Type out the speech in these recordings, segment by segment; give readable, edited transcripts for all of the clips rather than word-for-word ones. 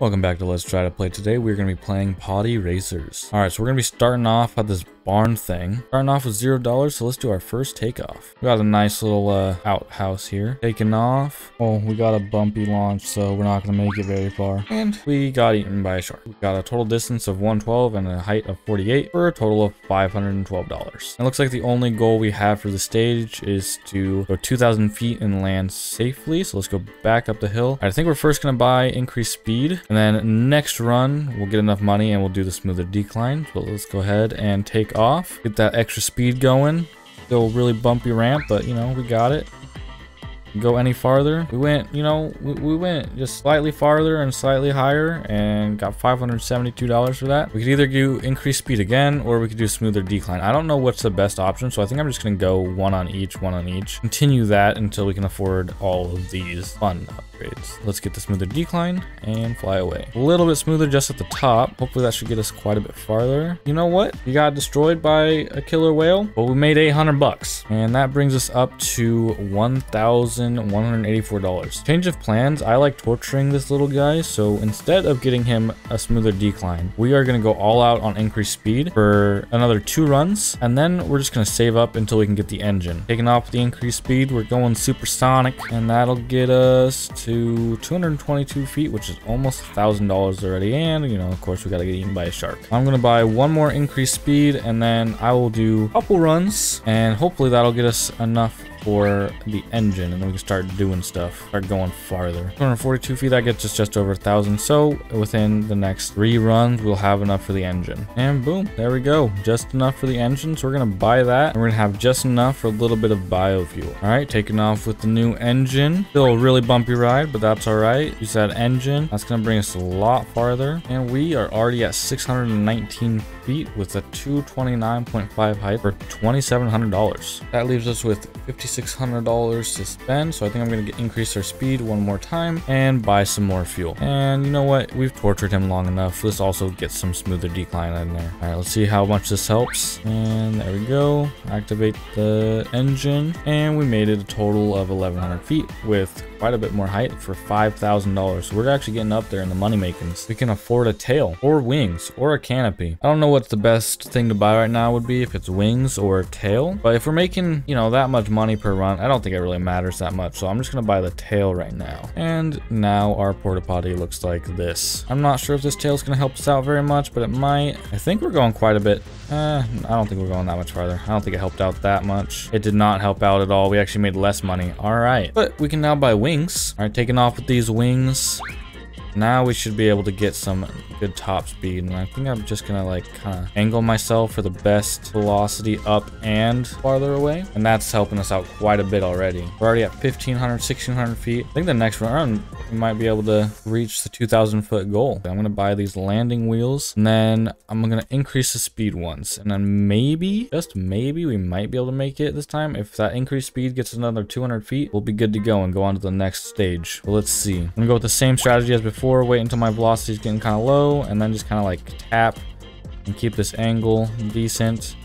Welcome back to Let's Try to Play. Today we're going to be playing Potty Racers. Alright, so we're going to be starting off at this barn thing. Starting off with $0, so let's do our first takeoff. We got a nice little outhouse here. Taking off. Oh, we got a bumpy launch, so we're not going to make it very far. And we got eaten by a shark. We got a total distance of 112 and a height of 48 for a total of $512. It looks like the only goal we have for the stage is to go 2,000 feet and land safely. So let's go back up the hill. Alright, I think we're first going to buy increased speed. And then next run, we'll get enough money and we'll do the smoother decline. So let's go ahead and take off. Get that extra speed going. Still really bumpy ramp, but you know, we got it. Go any farther. We went, you know, we went just slightly farther and slightly higher and got $572 for that. We could either do increased speed again or we could do smoother decline. I don't know what's the best option, so I think I'm just gonna go one on each. Continue that until we can afford all of these fun upgrades. Let's get the smoother decline and fly away. A little bit smoother just at the top. Hopefully that should get us quite a bit farther. You know what? We got destroyed by a killer whale, but we made 800 bucks. And that brings us up to $1,184. Change of plans. I like torturing this little guy, so instead of getting him a smoother decline, we are going to go all out on increased speed for another 2 runs, and then we're just going to save up until we can get the engine. Taking off the increased speed, we're going supersonic, and that'll get us to 222 feet, which is almost $1,000 already, and you know, of course, we got to get eaten by a shark. I'm going to buy one more increased speed, and then I will do a couple runs, and hopefully that'll get us enough for the engine, and then we can start doing stuff, start going farther. 242 feet, that gets us just over 1,000. So within the next 3 runs, we'll have enough for the engine. And boom, there we go. Just enough for the engine. So we're gonna buy that, and we're gonna have just enough for a little bit of biofuel. All right, taking off with the new engine. Still a really bumpy ride, but that's all right. Use that engine. That's gonna bring us a lot farther. And we are already at 619 feet with a 229.5 height for $2,700. That leaves us with $5,600 to spend, so I think I'm going to increase our speed one more time and buy some more fuel. And you know what? We've tortured him long enough. Let's also get some smoother decline in there. All right, let's see how much this helps. And there we go. Activate the engine, and we made it a total of 1,100 feet with quite a bit more height for $5,000. So we're actually getting up there in the money makings. We can afford a tail or wings or a canopy. I don't know what the best thing to buy right now would be, if it's wings or a tail, but if we're making, you know, that much money per run, I don't think it really matters that much. So I'm just gonna buy the tail right now. And now our porta potty looks like this. I'm not sure if this tail is gonna help us out very much, but it might. I think we're going quite a bit. I don't think we're going that much farther. I don't think it helped out that much. It did not help out at all. We actually made less money. All right, but we can now buy wings. All right, taking off with these wings. Now we should be able to get some good top speed, and I think I'm just gonna like kind of angle myself for the best velocity up and farther away, and that's helping us out quite a bit already. We're already at 1,500, 1,600 feet. I think the next run we might be able to reach the 2,000 foot goal. I'm gonna buy these landing wheels, and then I'm gonna increase the speed once, and then maybe, just maybe, we might be able to make it this time. If that increased speed gets another 200 feet, we'll be good to go and go on to the next stage. But let's see. I'm gonna go with the same strategy as before. Wait until my velocity is getting kind of low, and then just kind of like tap and keep this angle decent.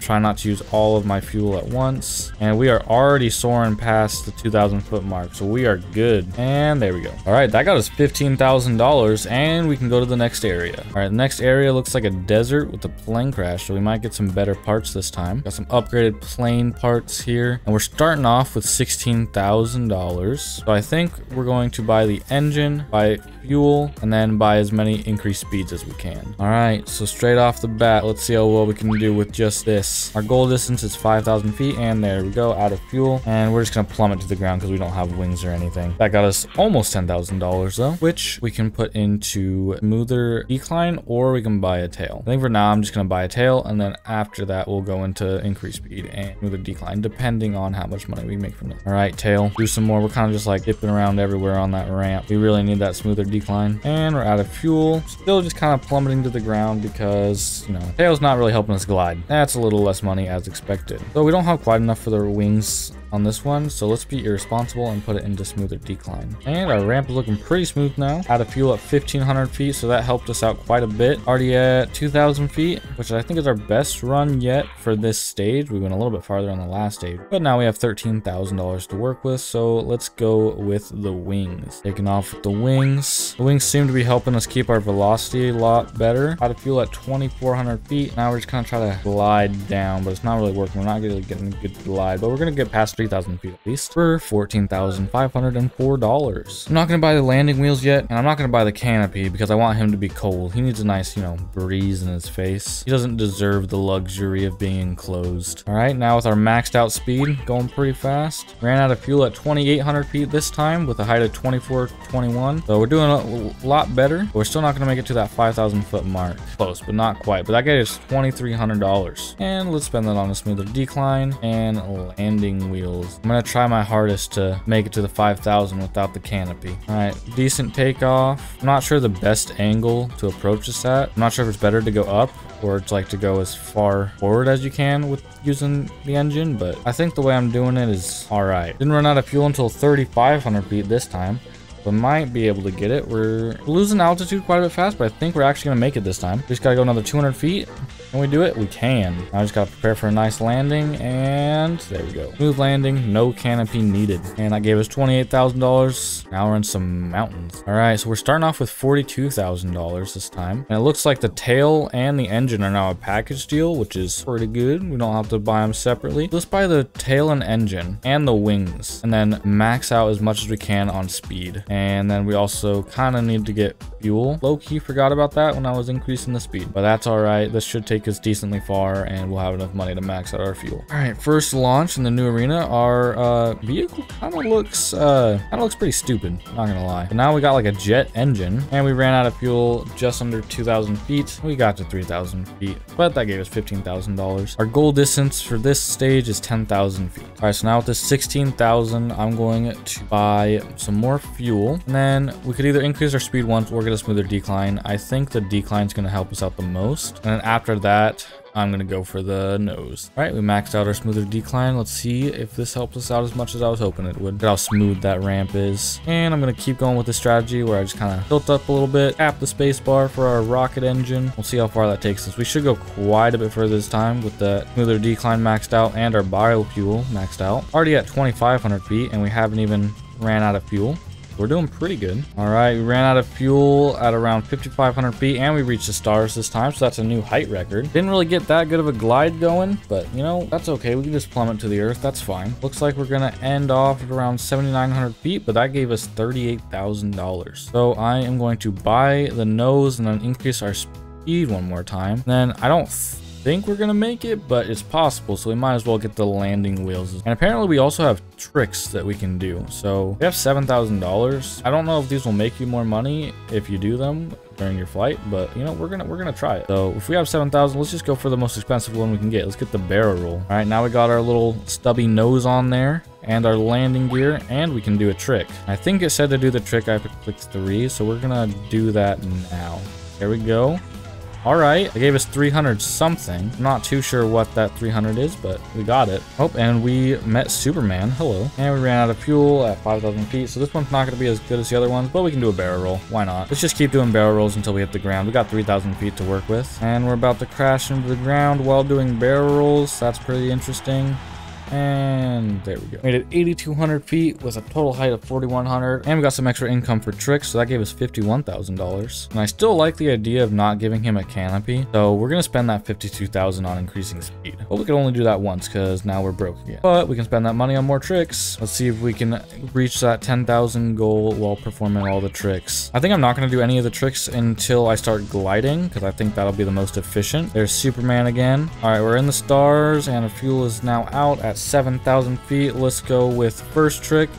Try not to use all of my fuel at once, and we are already soaring past the 2,000 foot mark, so we are good. And there we go. All right, that got us $15,000, and we can go to the next area. All right, the next area looks like a desert with a plane crash, so we might get some better parts this time. Got some upgraded plane parts here, and we're starting off with $16,000. So I think we're going to buy the engine, buy fuel, and then buy as many increased speeds as we can. All right, so straight off the bat, let's see how well we can do with just this. Our goal distance is 5,000 feet, and there we go, out of fuel, and we're just gonna plummet to the ground because we don't have wings or anything. That got us almost $10,000 though, which we can put into smoother decline, or we can buy a tail. I think for now I'm just gonna buy a tail, and then after that we'll go into increased speed and smoother decline, depending on how much money we make from it. All right, tail, do some more. We're kind of just like dipping around everywhere on that ramp. We really need that smoother decline, and we're out of fuel. Still just kind of plummeting to the ground because, you know, tail's not really helping us glide. That's a little less money as expected. So we don't have quite enough for the wings on this one. So let's be irresponsible and put it into smoother decline. And our ramp is looking pretty smooth now. Had a fuel at 1,500 feet, so that helped us out quite a bit. Already at 2,000 feet, which I think is our best run yet for this stage. We went a little bit farther on the last stage, but now we have $13,000 to work with. So let's go with the wings. Taking off with the wings. The wings seem to be helping us keep our velocity a lot better. Had a fuel at 2,400 feet. Now we're just gonna try to glide down, but it's not really working. We're not really getting a good glide, but we're gonna get past 3,000 feet at least for $14,504. I'm not gonna buy the landing wheels yet, and I'm not gonna buy the canopy because I want him to be cold. He needs a nice, you know, breeze in his face. He doesn't deserve the luxury of being enclosed. All right, now with our maxed out speed, going pretty fast. Ran out of fuel at 2,800 feet this time with a height of 2,421. So we're doing a lot better, but we're still not gonna make it to that 5,000 foot mark. Close, but not quite. But that gave us $2,300. And let's spend that on a smoother decline and landing wheels. I'm gonna try my hardest to make it to the 5,000 without the canopy. All right, decent takeoff. I'm not sure the best angle to approach this at. I'm not sure if it's better to go up or it's like to go as far forward as you can with using the engine, but I think the way I'm doing it is all right. Didn't run out of fuel until 3,500 feet this time. We might be able to get it. We're losing altitude quite a bit fast, but I think we're actually gonna make it this time. We just gotta go another 200 feet. Can we do it? We can. I just gotta prepare for a nice landing, and there we go. Smooth landing, no canopy needed. And that gave us $28,000. Now we're in some mountains. All right, so we're starting off with $42,000 this time. And it looks like the tail and the engine are now a package deal, which is pretty good. We don't have to buy them separately. Let's buy the tail and engine and the wings, and then max out as much as we can on speed. And then we also kind of need to get fuel. Low-key forgot about that when I was increasing the speed, but that's all right. This should take us decently far, and we'll have enough money to max out our fuel. All right, first launch in the new arena. Our vehicle kind of looks pretty stupid, not gonna lie. But now we got like a jet engine, and we ran out of fuel just under 2,000 feet. We got to 3,000 feet, but that gave us $15,000. Our goal distance for this stage is 10,000 feet. All right, so now with this 16,000, I'm going to buy some more fuel. And then we could either increase our speed once or get a smoother decline. I think the decline is going to help us out the most. And then after that, I'm going to go for the nose. All right, we maxed out our smoother decline. Let's see if this helps us out as much as I was hoping it would. Look how smooth that ramp is. And I'm going to keep going with the strategy where I just kind of tilt up a little bit, tap the space bar for our rocket engine. We'll see how far that takes us. We should go quite a bit further this time with the smoother decline maxed out and our biofuel maxed out. Already at 2,500 feet, and we haven't even ran out of fuel. We're doing pretty good. All right, we ran out of fuel at around 5,500 feet, and we reached the stars this time, so that's a new height record. Didn't really get that good of a glide going, but you know, that's okay. We can just plummet to the earth. That's fine. Looks like we're gonna end off at around 7,900 feet, but that gave us $38,000. So I am going to buy the nose and then increase our speed one more time. Then I don't think we're gonna make it, but it's possible, so we might as well get the landing wheels. And apparently we also have tricks that we can do. So we have $7,000. I don't know if these will make you more money if you do them during your flight, but you know, we're gonna try it. So if we have 7,000, let's just go for the most expensive one we can get. Let's get the barrel roll. All right, now we got our little stubby nose on there and our landing gear, and we can do a trick. I think it said to do the trick I have to click 3, so we're gonna do that now. There we go. All right, they gave us 300 something. I'm not too sure what that 300 is, but we got it. Oh, and we met Superman. Hello. And we ran out of fuel at 5,000 feet. So this one's not going to be as good as the other ones, but we can do a barrel roll. Why not? Let's just keep doing barrel rolls until we hit the ground. We got 3,000 feet to work with. And we're about to crash into the ground while doing barrel rolls. That's pretty interesting. And there we go. Made it 8,200 feet with a total height of 4,100, and we got some extra income for tricks, so that gave us $51,000. And I still like the idea of not giving him a canopy, so we're gonna spend that $52,000 on increasing speed. But we can only do that once because now we're broke again. But we can spend that money on more tricks. Let's see if we can reach that 10,000 goal while performing all the tricks. I think I'm not gonna do any of the tricks until I start gliding, because I think that'll be the most efficient. There's Superman again. All right, we're in the stars, and the fuel is now out at 7,000 feet. Let's go with first trick,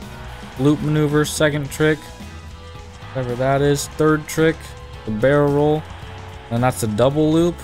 loop maneuver, second trick, whatever that is, third trick, the barrel roll, and that's the double loop.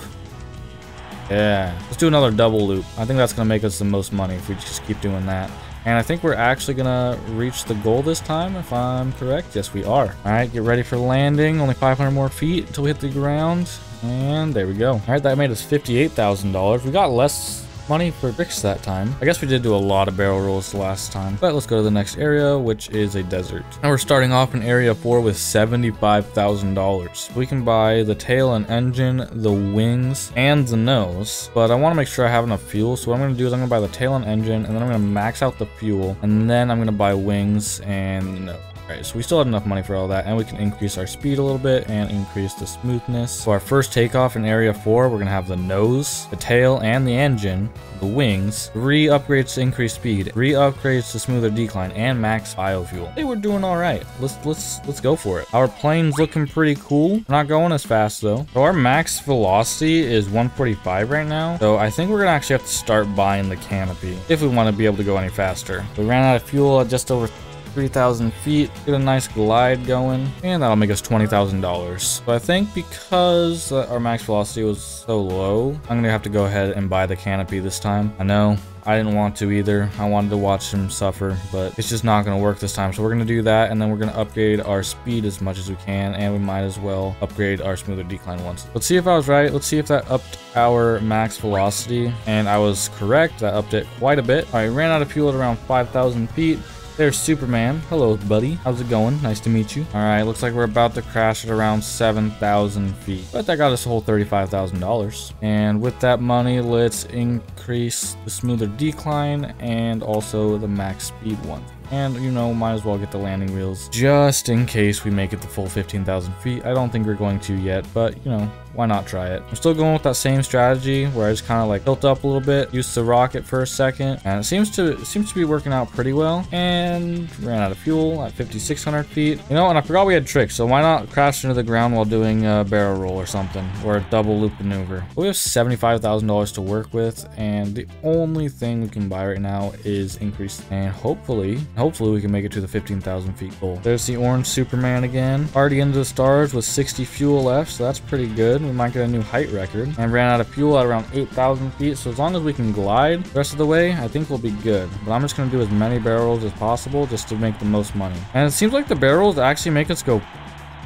Yeah, let's do another double loop. I think that's gonna make us the most money if we just keep doing that. And I think we're actually gonna reach the goal this time, if I'm correct. Yes, we are. All right, get ready for landing. Only 500 more feet until we hit the ground. And there we go. All right, that made us $58,000. We got less money for tricks that time. I guess we did do a lot of barrel rolls the last time, but let's go to the next area, which is a desert. And we're starting off in area 4 with $75,000. We can buy the tail and engine, the wings, and the nose, but I want to make sure I have enough fuel. So what I'm going to do is I'm going to buy the tail and engine, and then I'm going to max out the fuel, and then I'm going to buy wings and the nose. Alright, so we still have enough money for all that, and we can increase our speed a little bit and increase the smoothness. So our first takeoff in area 4, we're gonna have the nose, the tail, and the engine, the wings, 3 upgrades to increase speed, 3 upgrades to smoother decline, and max biofuel. Hey, we're doing all right. Let's go for it. Our plane's looking pretty cool. We're not going as fast though. So our max velocity is 145 right now. So I think we're gonna actually have to start buying the canopy if we want to be able to go any faster. We ran out of fuel at just over 3,000 feet, get a nice glide going, and that'll make us $20,000. So I think because our max velocity was so low, I'm gonna have to go ahead and buy the canopy this time. I know I didn't want to either. I wanted to watch him suffer, but it's just not gonna work this time. So we're gonna do that, and then we're gonna upgrade our speed as much as we can, and we might as well upgrade our smoother decline once. Let's see if I was right. Let's see if that upped our max velocity, and I was correct. That upped it quite a bit. All right, ran out of fuel at around 5,000 feet. There's Superman. Hello, buddy. How's it going? Nice to meet you. All right, looks like we're about to crash at around 7,000 feet. But that got us a whole $35,000. And with that money, let's increase the smoother decline and also the max speed one. And, you know, might as well get the landing wheels just in case we make it the full 15,000 feet. I don't think we're going to yet, but, you know, why not try it? I'm still going with that same strategy where I just kind of like tilt up a little bit, use the rocket for a second, and it seems to be working out pretty well. And ran out of fuel at 5,600 feet. You know, and I forgot we had tricks, so why not crash into the ground while doing a barrel roll or something, or a double loop maneuver? We have $75,000 to work with, and the only thing we can buy right now is increase, and hopefully we can make it to the 15,000 feet goal. There's the orange Superman again. Already into the stars with 60 fuel left, so that's pretty good. We might get a new height record. And ran out of fuel at around 8,000 feet, so as long as we can glide the rest of the way, I think we'll be good. But I'm just going to do as many barrels as possible just to make the most money. And it seems like the barrels actually make us go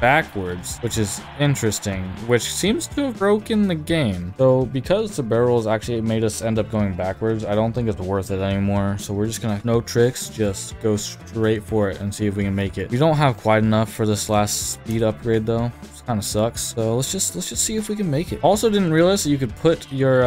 backwards, which is interesting, which seems to have broken the game. So because the barrels actually made us end up going backwards, I don't think it's worth it anymore. So we're just gonna, no tricks, just go straight for it and see if we can make it. We don't have quite enough for this last speed upgrade though. Kind of sucks, so let's just see if we can make it. Also didn't realize that you could put your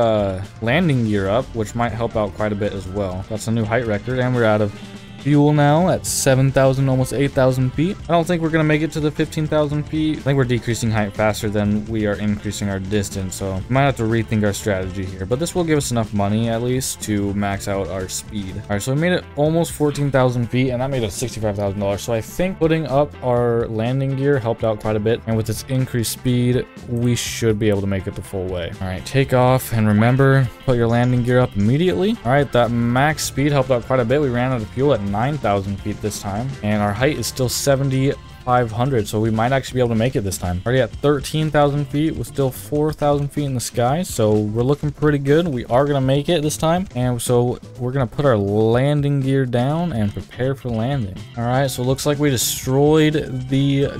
landing gear up, which might help out quite a bit as well. That's a new height record, and we're out of fuel now at 7,000, almost 8,000 feet. I don't think we're gonna make it to the 15,000 feet. I think we're decreasing height faster than we are increasing our distance, so we might have to rethink our strategy here, but this will give us enough money at least to max out our speed. All right, so we made it almost 14,000 feet, and that made us $65,000. So I think putting up our landing gear helped out quite a bit, and with this increased speed, we should be able to make it the full way. All right, take off, and remember, put your landing gear up immediately. All right, that max speed helped out quite a bit. We ran out of fuel at 9,000 feet this time, and our height is still 7,500, so we might actually be able to make it this time. Already at 13,000 feet with still 4,000 feet in the sky, so we're looking pretty good. We are gonna make it this time, and so we're gonna put our landing gear down and prepare for landing. All right, so it looks like we destroyed the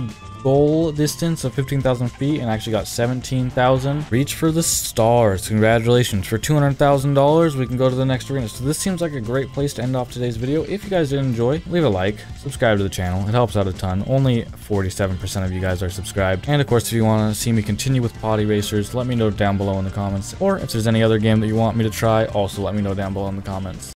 goal distance of 15,000 feet and actually got 17,000. Reach for the stars. Congratulations. For $200,000, we can go to the next arena. So this seems like a great place to end off today's video. If you guys did enjoy, leave a like, subscribe to the channel. It helps out a ton. Only 47% of you guys are subscribed. And of course, if you want to see me continue with potty racers, let me know down below in the comments. Or if there's any other game that you want me to try, also let me know down below in the comments.